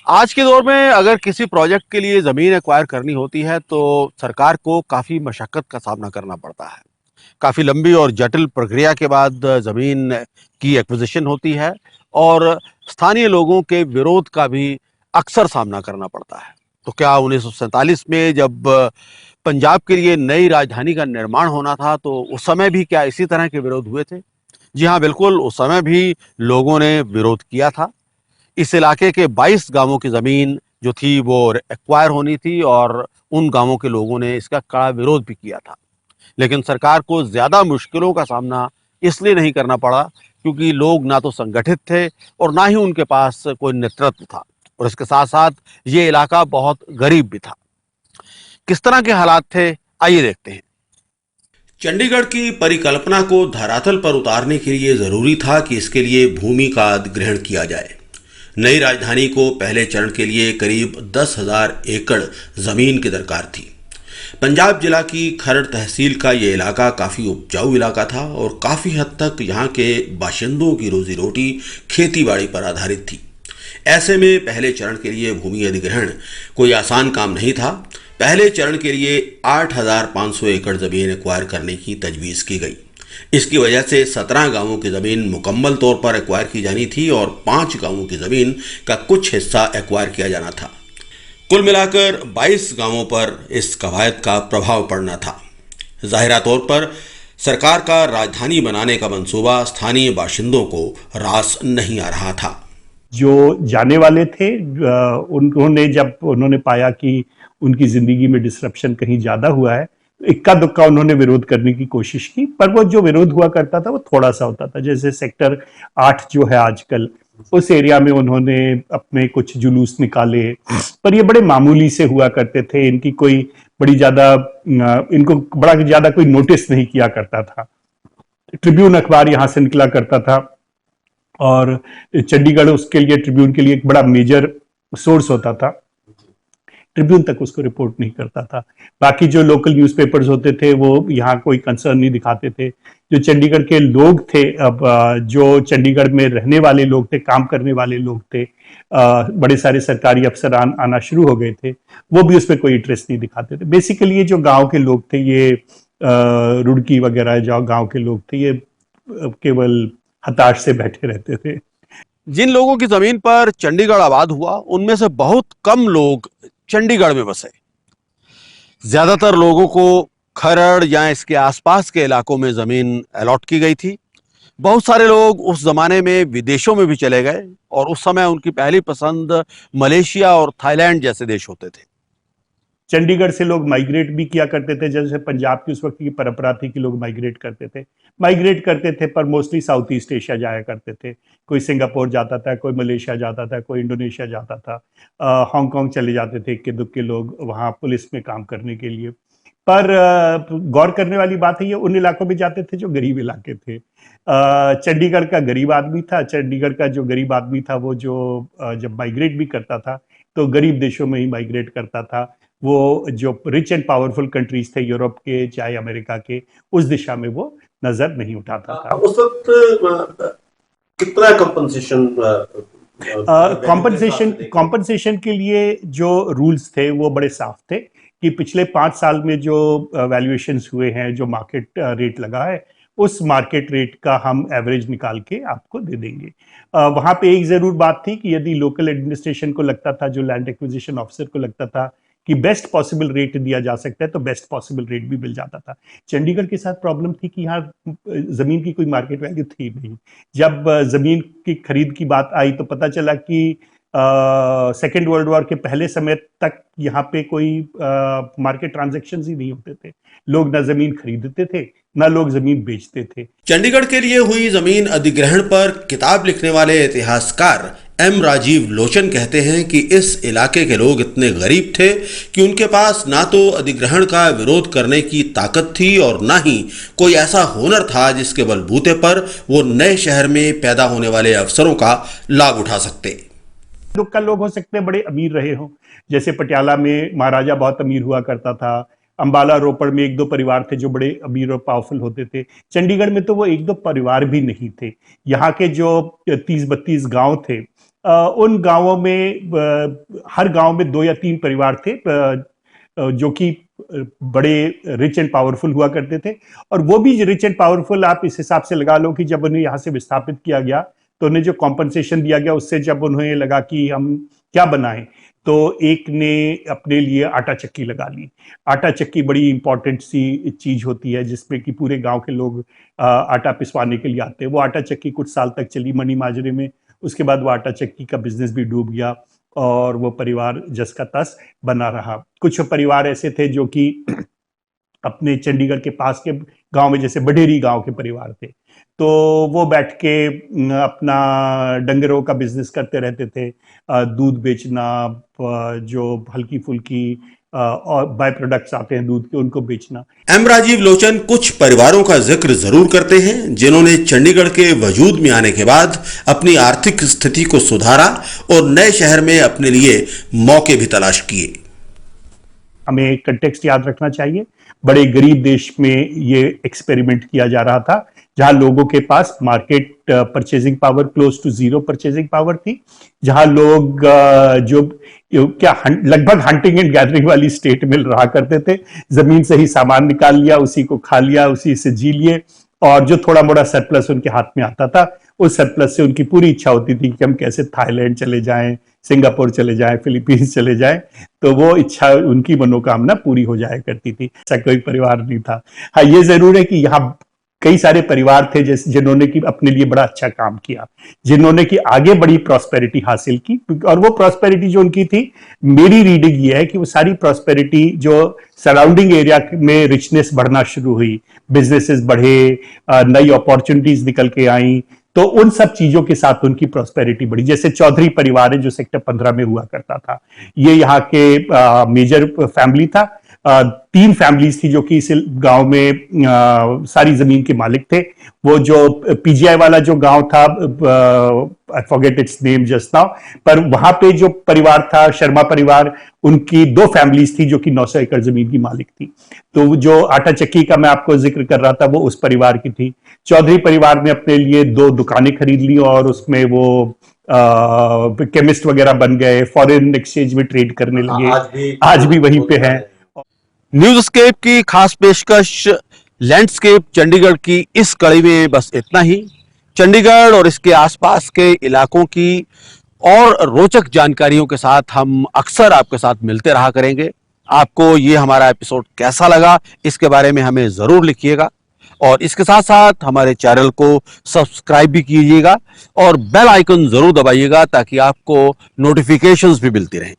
आज के दौर में अगर किसी प्रोजेक्ट के लिए ज़मीन एक्वायर करनी होती है तो सरकार को काफ़ी मशक्क़त का सामना करना पड़ता है। काफ़ी लंबी और जटिल प्रक्रिया के बाद ज़मीन की एक्विजिशन होती है और स्थानीय लोगों के विरोध का भी अक्सर सामना करना पड़ता है। तो क्या 1947 में जब पंजाब के लिए नई राजधानी का निर्माण होना था तो उस समय भी क्या इसी तरह के विरोध हुए थे? जी हाँ, बिल्कुल, उस समय भी लोगों ने विरोध किया था। इस इलाके के 22 गांवों की ज़मीन जो थी वो एक्वायर होनी थी और उन गांवों के लोगों ने इसका कड़ा विरोध भी किया था। लेकिन सरकार को ज़्यादा मुश्किलों का सामना इसलिए नहीं करना पड़ा क्योंकि लोग ना तो संगठित थे और ना ही उनके पास कोई नेतृत्व था और इसके साथ साथ ये इलाका बहुत गरीब भी था। किस तरह के हालात थे, आइए देखते हैं। चंडीगढ़ की परिकल्पना को धरातल पर उतारने के लिए जरूरी था कि इसके लिए भूमि का अधिग्रहण किया जाए। नई राजधानी को पहले चरण के लिए करीब 10,000 एकड़ जमीन की दरकार थी। पंजाब जिला की खरड़ तहसील का ये इलाका काफ़ी उपजाऊ इलाका था और काफ़ी हद तक यहाँ के बाशिंदों की रोजी रोटी खेती बाड़ी पर आधारित थी। ऐसे में पहले चरण के लिए भूमि अधिग्रहण कोई आसान काम नहीं था। पहले चरण के लिए 8,500 एकड़ ज़मीन एक्वायर करने की तजवीज़ की गई। इसकी वजह से 17 गांवों की ज़मीन मुकम्मल तौर पर एक्वायर की जानी थी और 5 गांवों की ज़मीन का कुछ हिस्सा एक्वायर किया जाना था। कुल मिलाकर 22 गांवों पर इस कवायद का प्रभाव पड़ना था। ज़ाहिरा तौर पर सरकार का राजधानी बनाने का मंसूबा स्थानीय बाशिंदों को रास नहीं आ रहा था। जो जाने वाले थे उन्होंने जब उन्होंने पाया कि उनकी जिंदगी में डिसरप्शन कहीं ज्यादा हुआ है तो इक्का दुक्का उन्होंने विरोध करने की कोशिश की, पर वो जो विरोध हुआ करता था वो थोड़ा सा होता था। जैसे सेक्टर 8 जो है आजकल, उस एरिया में उन्होंने अपने कुछ जुलूस निकाले, पर ये बड़े मामूली से हुआ करते थे। इनकी कोई बड़ी ज्यादा इनको बड़ा ज्यादा कोई नोटिस नहीं किया करता था। ट्रिब्यून अखबार यहाँ से निकला करता था और चंडीगढ़ उसके लिए, ट्रिब्यून के लिए एक बड़ा मेजर सोर्स होता था। ट्रिब्यून तक उसको रिपोर्ट नहीं करता था। बाकी जो लोकल न्यूज़पेपर्स होते थे वो यहाँ कोई कंसर्न नहीं दिखाते थे। जो चंडीगढ़ के लोग थे, अब जो चंडीगढ़ में रहने वाले लोग थे, काम करने वाले लोग थे, बड़े सारे सरकारी अफसर आना शुरू हो गए थे, वो भी उस पर कोई इंटरेस्ट नहीं दिखाते थे। बेसिकली ये जो गांव के लोग थे, ये रुड़की वगैरह जो गांव के लोग थे, ये केवल हताश से बैठे रहते थे। जिन लोगों की ज़मीन पर चंडीगढ़ आबाद हुआ उनमें से बहुत कम लोग चंडीगढ़ में बसे। ज़्यादातर लोगों को खरड़ या इसके आसपास के इलाकों में ज़मीन अलॉट की गई थी। बहुत सारे लोग उस ज़माने में विदेशों में भी चले गए और उस समय उनकी पहली पसंद मलेशिया और थाईलैंड जैसे देश होते थे। चंडीगढ़ से लोग माइग्रेट भी किया करते थे, जैसे पंजाब की उस वक्त की परंपरा थी कि लोग माइग्रेट करते थे। माइग्रेट करते थे पर मोस्टली साउथ ईस्ट एशिया जाया करते थे। कोई सिंगापुर जाता था, कोई मलेशिया जाता था, कोई इंडोनेशिया जाता था। हांगकांग चले जाते थे इक्के दुक्के लोग वहाँ पुलिस में काम करने के लिए। पर गौर करने वाली बात है, ये उन इलाकों में जाते थे जो गरीब इलाके थे। चंडीगढ़ का गरीब आदमी था, चंडीगढ़ का जो गरीब आदमी था वो जो जब माइग्रेट भी करता था तो गरीब देशों में ही माइग्रेट करता था। वो जो रिच एंड पावरफुल कंट्रीज थे यूरोप के चाहे अमेरिका के, उस दिशा में वो नजर नहीं उठाता था। उस वक्त कितना कंपनसेशन कॉम्पनसेशन के लिए जो रूल्स थे वो बड़े साफ थे कि पिछले 5 साल में जो वैल्यूएशंस हुए हैं, जो मार्केट रेट लगा है, उस मार्केट रेट का हम एवरेज निकाल के आपको दे देंगे। वहां पे एक जरूर बात थी कि यदि लोकल एडमिनिस्ट्रेशन को लगता था, जो लैंड एक्विजिशन ऑफिसर को लगता था कि बेस्ट पॉसिबल रेट दिया जा सकता है, तो बेस्ट पॉसिबल रेट भी मिल जाता था। चंडीगढ़ के साथ प्रॉब्लम थी कि यहाँ जमीन की कोई मार्केट वैल्यू थी नहीं। जब जमीन की खरीद की बात आई तो पता चला कि सेकेंड वर्ल्ड वॉर के पहले समय तक यहाँ पे कोई मार्केट ट्रांजैक्शंस ही नहीं होते थे। लोग ना जमीन खरीदते थे, ना लोग जमीन बेचते थे। चंडीगढ़ के लिए हुई जमीन अधिग्रहण पर किताब लिखने वाले इतिहासकार एम राजीव लोचन कहते हैं कि इस इलाके के लोग इतने गरीब थे कि उनके पास ना तो अधिग्रहण का विरोध करने की ताकत थी और ना ही कोई ऐसा हुनर था जिसके बलबूते पर वो नए शहर में पैदा होने वाले अवसरों का लाभ उठा सकते। का लोग हो सकते हैं बड़े अमीर रहे हों, जैसे पटियाला में महाराजा बहुत अमीर हुआ करता था। अंबाला रोपड़ में एक दो परिवार थे जो बड़े अमीर और पावरफुल होते थे। चंडीगढ़ में तो वो एक दो परिवार भी नहीं थे। यहाँ के जो 30-32 गांव थे, उन गांवों में हर गांव में 2 या 3 परिवार थे जो कि बड़े रिच एंड पावरफुल हुआ करते थे। और वो भी रिच एंड पावरफुल आप इस हिसाब से लगा लो कि जब उन्हें यहाँ से विस्थापित किया गया तो उन्हें जो कॉम्पनसेशन दिया गया उससे जब उन्हें लगा कि हम क्या बनाएं, तो एक ने अपने लिए आटा चक्की लगा ली। आटा चक्की बड़ी इंपॉर्टेंट सी चीज होती है जिसमें कि पूरे गांव के लोग आटा पिसवाने के लिए आते हैं। वो आटा चक्की कुछ साल तक चली मनी माजरे में, उसके बाद वो आटा चक्की का बिजनेस भी डूब गया और वो परिवार जस का तस बना रहा। कुछ परिवार ऐसे थे जो कि अपने चंडीगढ़ के पास के गांव में, जैसे बडेरी गांव के परिवार थे, तो वो बैठ के अपना डंगरों का बिजनेस करते रहते थे, दूध बेचना, जो हल्की फुल्की और बाय प्रोडक्ट्स आते हैं दूध के, उनको बेचना। एम राजीव लोचन कुछ परिवारों का जिक्र जरूर करते हैं जिन्होंने चंडीगढ़ के वजूद में आने के बाद अपनी आर्थिक स्थिति को सुधारा और नए शहर में अपने लिए मौके भी तलाश किए। हमें कंटेक्स्ट याद रखना चाहिए, बड़े गरीब देश में ये एक्सपेरिमेंट किया जा रहा था जहां लोगों के पास market purchasing power close to zero purchasing power थी, जहां लोग जो क्या लगभग हंटिंग एंड गैदरिंग वाली स्टेट में रहा करते थे। जमीन से ही सामान निकाल लिया, उसी को खा लिया, उसी से जी लिए, और जो थोड़ा मोड़ा सरप्लस उनके हाथ में आता था उस सरप्लस से उनकी पूरी इच्छा होती थी कि हम कैसे थाईलैंड चले जाएं, सिंगापुर चले जाएं, फिलीपींस चले जाएं, तो वो इच्छा, उनकी मनोकामना पूरी हो जाया करती थी। ऐसा कोई परिवार नहीं था। हाँ, ये जरूर है कि यहाँ कई सारे परिवार थे जिन्होंने कि अपने लिए बड़ा अच्छा काम किया, जिन्होंने कि आगे बड़ी प्रॉस्पेरिटी हासिल की। और वो प्रॉस्पेरिटी जो उनकी थी, मेरी रीडिंग ये है कि वो सारी प्रॉस्पेरिटी जो सराउंडिंग एरिया में रिचनेस बढ़ना शुरू हुई, बिजनेसेस बढ़े, नई अपॉर्चुनिटीज निकल के आई, तो उन सब चीजों के साथ उनकी प्रॉस्पेरिटी बढ़ी। जैसे चौधरी परिवार है जो सेक्टर 15 में हुआ करता था, ये यहाँ के मेजर फैमिली था। 3 फैमिलीज थी जो कि इस गांव में सारी जमीन के मालिक थे। वो जो पीजीआई वाला जो गांव था, I forget it's name just now, पर वहां पे जो परिवार था, शर्मा परिवार, उनकी 2 फैमिलीज थी जो कि 900 एकड़ जमीन की मालिक थी। तो जो आटा चक्की का मैं आपको जिक्र कर रहा था वो उस परिवार की थी। चौधरी परिवार ने अपने लिए 2 दुकानें खरीद ली और उसमें वो केमिस्ट वगैरह बन गए, फॉरेन एक्सचेंज में ट्रेड करने लगे, आज भी वहीं पे है। न्यूज़स्केप की खास पेशकश लैंडस्केप चंडीगढ़ की इस कड़ी में बस इतना ही। चंडीगढ़ और इसके आसपास के इलाकों की और रोचक जानकारियों के साथ हम अक्सर आपके साथ मिलते रहा करेंगे। आपको ये हमारा एपिसोड कैसा लगा इसके बारे में हमें ज़रूर लिखिएगा, और इसके साथ साथ हमारे चैनल को सब्सक्राइब भी कीजिएगा और बेल आइकन ज़रूर दबाइएगा ताकि आपको नोटिफिकेशंस भी मिलती रहें।